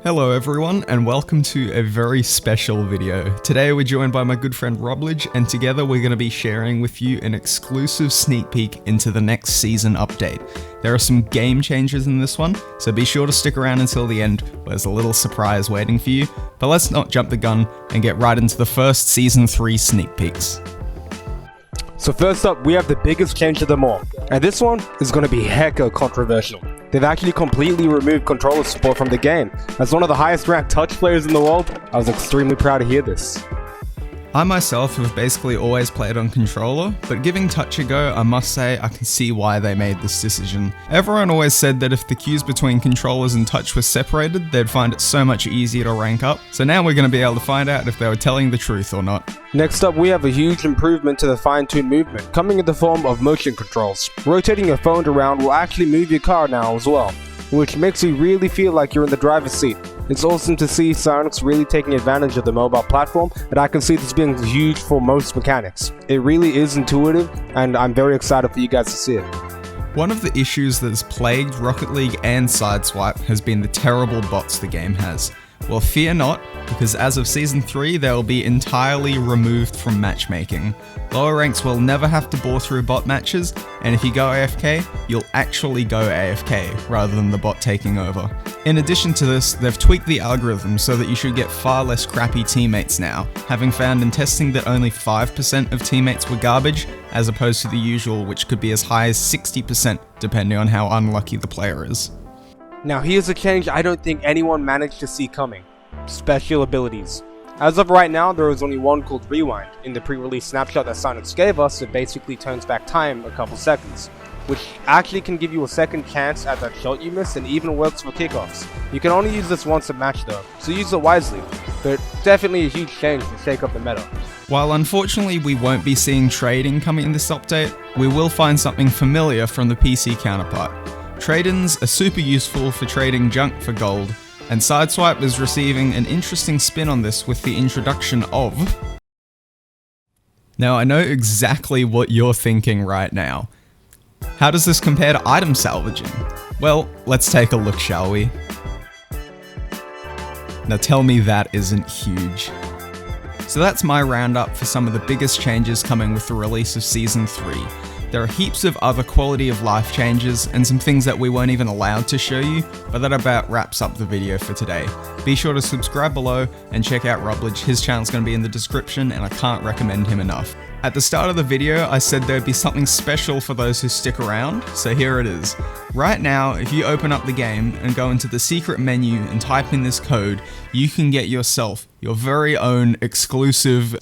Hello everyone, and welcome to a very special video. Today we're joined by my good friend Rubblage, and together we're going to be sharing with you an exclusive sneak peek into the next season update. There are some game changers in this one, so be sure to stick around until the end, where there's a little surprise waiting for you. But let's not jump the gun and get right into the first Season 3 sneak peeks. So first up, we have the biggest change of them all, and this one is going to be hecka controversial. They've actually completely removed controller support from the game. As one of the highest ranked touch players in the world, I was extremely proud to hear this. I myself have basically always played on controller, but giving touch a go, I must say I can see why they made this decision. Everyone always said that if the cues between controllers and touch were separated, they'd find it so much easier to rank up, so now we're going to be able to find out if they were telling the truth or not. Next up, we have a huge improvement to the fine-tuned movement, coming in the form of motion controls. Rotating your phone around will actually move your car now as well, which makes you really feel like you're in the driver's seat. It's awesome to see Psyonix really taking advantage of the mobile platform, and I can see this being huge for most mechanics. It really is intuitive, and I'm very excited for you guys to see it. One of the issues that has plagued Rocket League and Sideswipe has been the terrible bots the game has. Well, fear not, because as of Season 3, they will be entirely removed from matchmaking. Lower ranks will never have to bore through bot matches, and if you go AFK, you'll actually go AFK, rather than the bot taking over. In addition to this, they've tweaked the algorithm so that you should get far less crappy teammates now, having found in testing that only 5% of teammates were garbage, as opposed to the usual, which could be as high as 60% depending on how unlucky the player is. Now here's a change I don't think anyone managed to see coming. Special abilities. As of right now, there is only one called Rewind. In the pre-release snapshot that Psyonix gave us, it basically turns back time a couple seconds, which actually can give you a second chance at that shot you missed and even works for kickoffs. You can only use this once a match though, so use it wisely, but definitely a huge change to shake up the meta. While unfortunately we won't be seeing trading coming in this update, we will find something familiar from the PC counterpart. Trade-ins are super useful for trading junk for gold, and Sideswipe is receiving an interesting spin on this with the introduction of... Now I know exactly what you're thinking right now. How does this compare to item salvaging? Well, let's take a look, shall we? Now tell me that isn't huge. So that's my roundup for some of the biggest changes coming with the release of Season 3. There are heaps of other quality of life changes and some things that we weren't even allowed to show you, but that about wraps up the video for today. Be sure to subscribe below and check out Rubblage. His channel's going to be in the description and I can't recommend him enough. At the start of the video, I said there'd be something special for those who stick around, so here it is. Right now, if you open up the game and go into the secret menu and type in this code, you can get yourself your very own exclusive